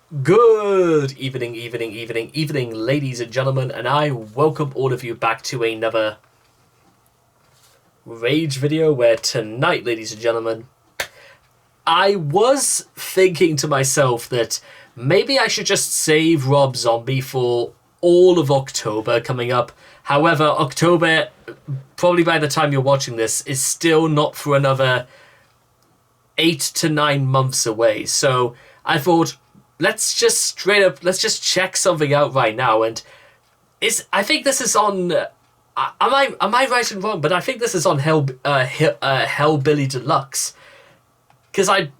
Good evening, ladies and gentlemen, and I welcome all of you back to another Rage video where tonight, ladies and gentlemen, I was thinking to myself that maybe I should just save Rob Zombie for all of October coming up. However, October, probably by the time you're watching this, is still not for another 8 to 9 months away. So I thought, let's just check something out right now. And I think this is on. Am I right and wrong? But I think this is on Hellbilly Deluxe, because I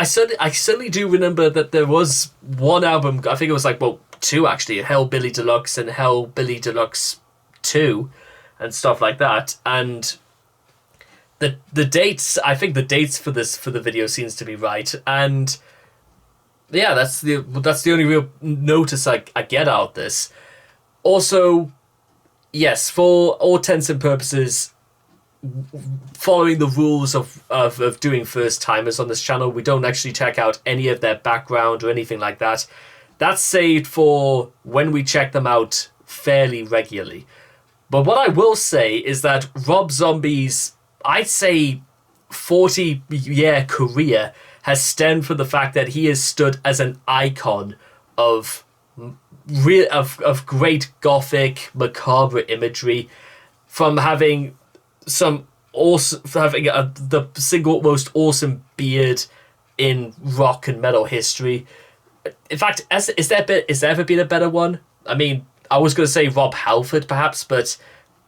certainly do remember that there was one album. I think it was two actually, Hellbilly Deluxe and Hellbilly Deluxe 2, and stuff like that. And the dates, I think the dates for the video seems to be right. And yeah, that's the only real notice I get out of this. Also, yes, for all intents and purposes, following the rules of doing first timers on this channel, we don't actually check out any of their background or anything like that. That's saved for when we check them out fairly regularly. But what I will say is that Rob Zombie's, I'd say, 40-year career has stemmed from the fact that he has stood as an icon of great gothic macabre imagery, from having the single most awesome beard in rock and metal history. In fact, is there ever been a better one? I mean, I was going to say Rob Halford perhaps, but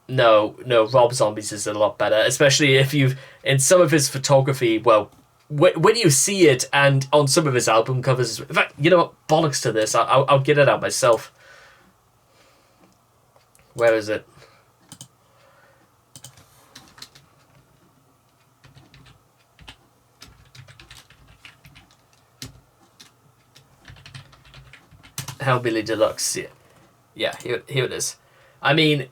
no, Rob Zombie's is a lot better, especially if you've, in some of his photography, well, when you see it, and on some of his album covers. In fact, you know what? Bollocks to this. I'll get it out myself. Where is it? Hellbilly Deluxe. Yeah. Here it is. I mean,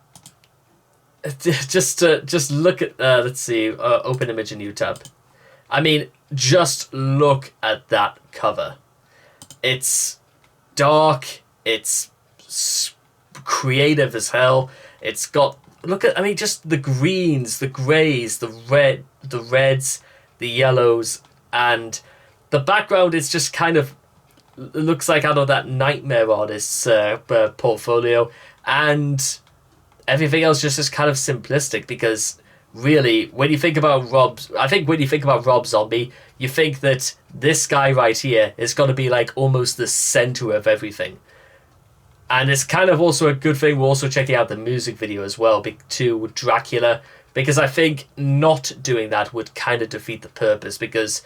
just look at. Let's see. Open image in new tab. I mean, just look at that cover. It's dark. It's creative as hell. It's got, just the greens, the greys, the reds, the yellows, and the background is just kind of, it looks like out of that Nightmare Artist's portfolio, and everything else just is kind of simplistic, because really, when you think about Rob Zombie, you think that this guy right here is going to be like almost the center of everything. And it's kind of also a good thing we're also checking out the music video as well to Dragula, because I think not doing that would kind of defeat the purpose, because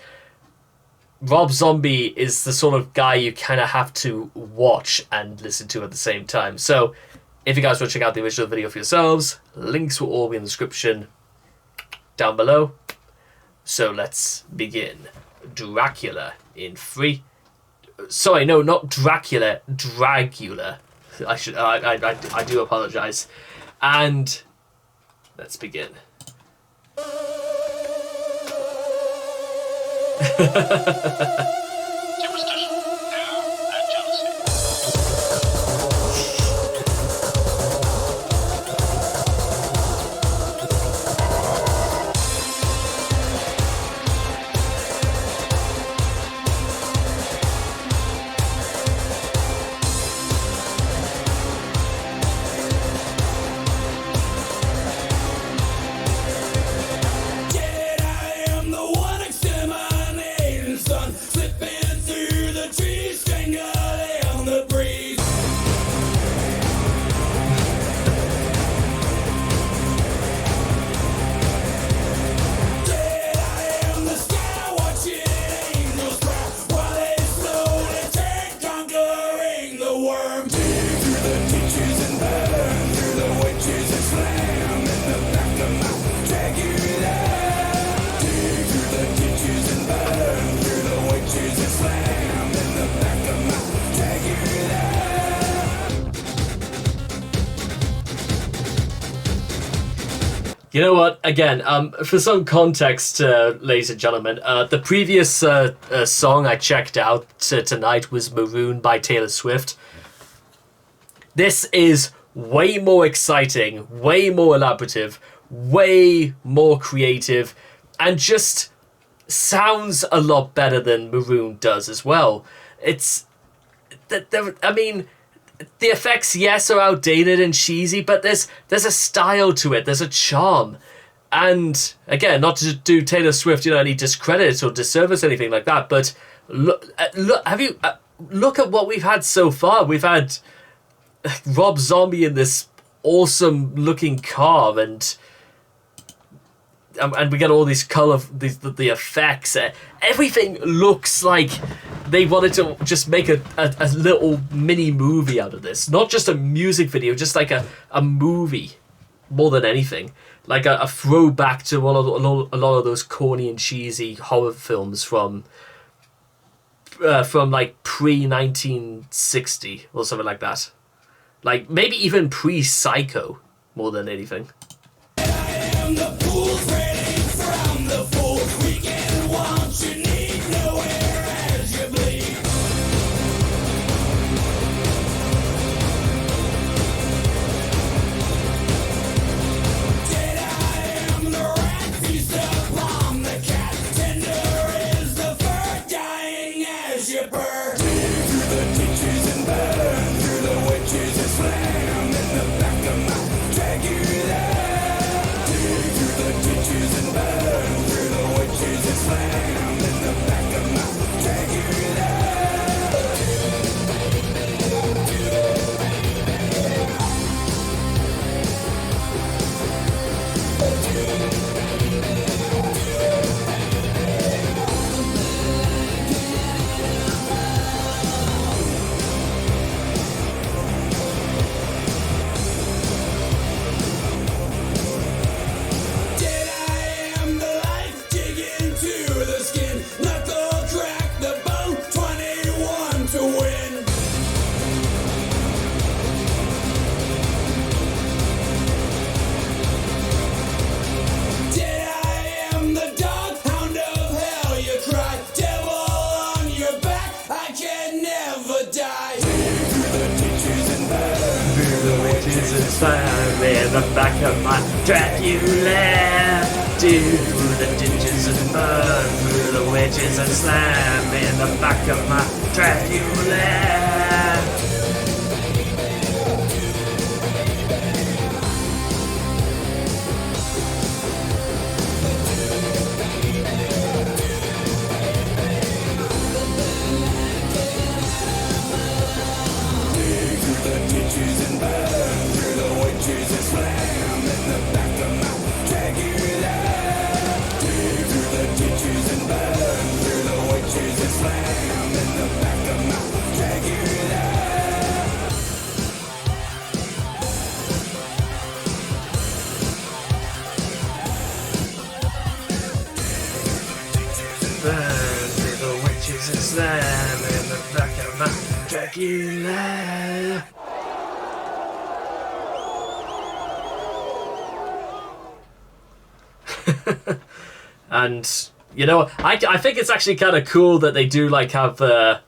Rob Zombie is the sort of guy you kind of have to watch and listen to at the same time. So if you guys want to check out the original video for yourselves, links will all be in the description down below. So let's begin. Dragula in 3. Sorry, no, not Dracula. Dragula. I do apologize. And let's begin. Superstition, fear, and jealousy. Dead, I am the one exterminating son, slipping You know what? Again, for some context, ladies and gentlemen, the previous song I checked out tonight was Maroon by Taylor Swift. This is way more exciting, way more elaborative, way more creative, and just sounds a lot better than Maroon does as well. I mean, the effects, yes, are outdated and cheesy, but there's a style to it. There's a charm. And again, not to do Taylor Swift, any discredit or disservice, anything like that, but look at what we've had so far. We've had Rob Zombie in this awesome looking car, and we get all these the effects. Everything looks like they wanted to just make a little mini movie out of this. Not just a music video, just like a movie more than anything. Like a throwback to a lot of those corny and cheesy horror films from like pre-1960 or something like that. Like maybe even pre-Psycho more than anything. In the back of my Dragula, dig through the ditches and burn through the wedges and slam in the back of my Dragula. Slam in the back of my Dragula. And I think it's actually kind of cool that they do like have an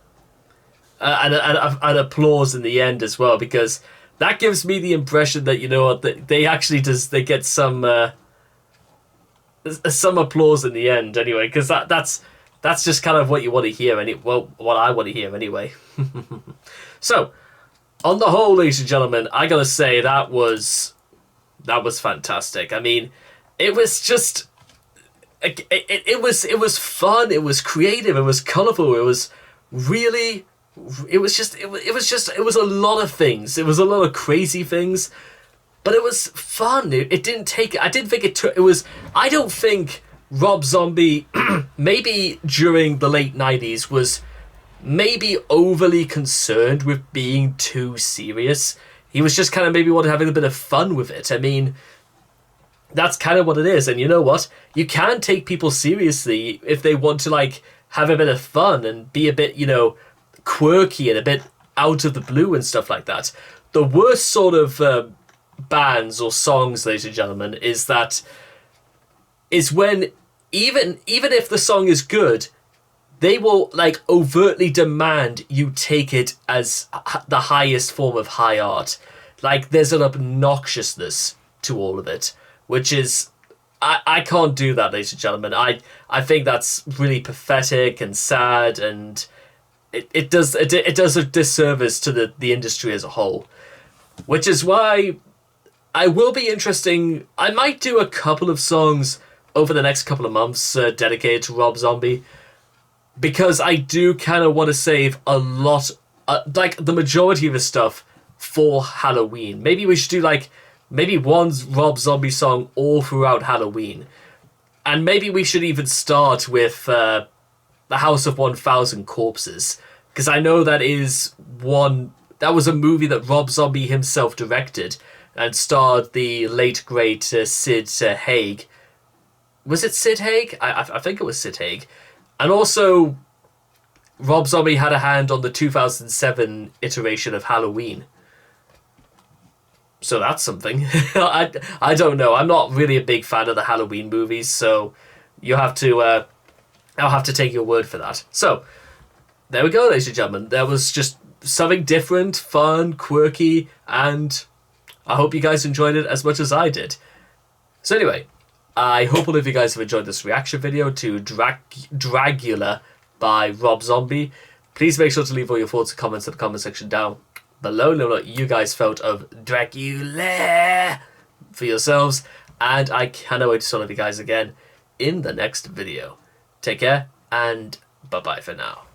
applause in the end as well, because that gives me the impression that that they actually they get some applause in the end anyway, because that's just kind of what you want to hear, what I want to hear anyway. So, on the whole, ladies and gentlemen, I gotta say that was fantastic. I mean, it was just it was fun. It was creative. It was colorful. It was really. It was a lot of things. It was a lot of crazy things, but it was fun. It didn't take. I didn't think it took. It was. I don't think Rob Zombie, maybe during the late 90s, was maybe overly concerned with being too serious. He was just kind of maybe wanted having a bit of fun with it. I mean, that's kind of what it is. And you know what? You can take people seriously if they want to like have a bit of fun and be a bit, quirky and a bit out of the blue and stuff like that. The worst sort of bands or songs, ladies and gentlemen, is when even if the song is good, they will like overtly demand you take it as the highest form of high art. Like there's an obnoxiousness to all of it, which is I can't do that, ladies and gentlemen. I think that's really pathetic and sad, and it does a disservice to the industry as a whole. Which is why I will be interesting. I might do a couple of songs over the next couple of months dedicated to Rob Zombie, because I do kind of want to save a lot, like the majority of his stuff, for Halloween. Maybe we should do like maybe one Rob Zombie song all throughout Halloween, and maybe we should even start with The House of 1,000 Corpses, because I know that was a movie that Rob Zombie himself directed and starred the late great Sid Haig. Was it Sid Haig? I think it was Sid Haig. And also, Rob Zombie had a hand on the 2007 iteration of Halloween. So that's something. I don't know. I'm not really a big fan of the Halloween movies, so you have to I'll have to take your word for that. So there we go, ladies and gentlemen. There was just something different, fun, quirky, and I hope you guys enjoyed it as much as I did. So anyway, I hope all of you guys have enjoyed this reaction video to Dragula by Rob Zombie. Please make sure to leave all your thoughts and comments in the comment section down below. Know what you guys felt of Dragula for yourselves. And I cannot wait to see all of you guys again in the next video. Take care, and bye-bye for now.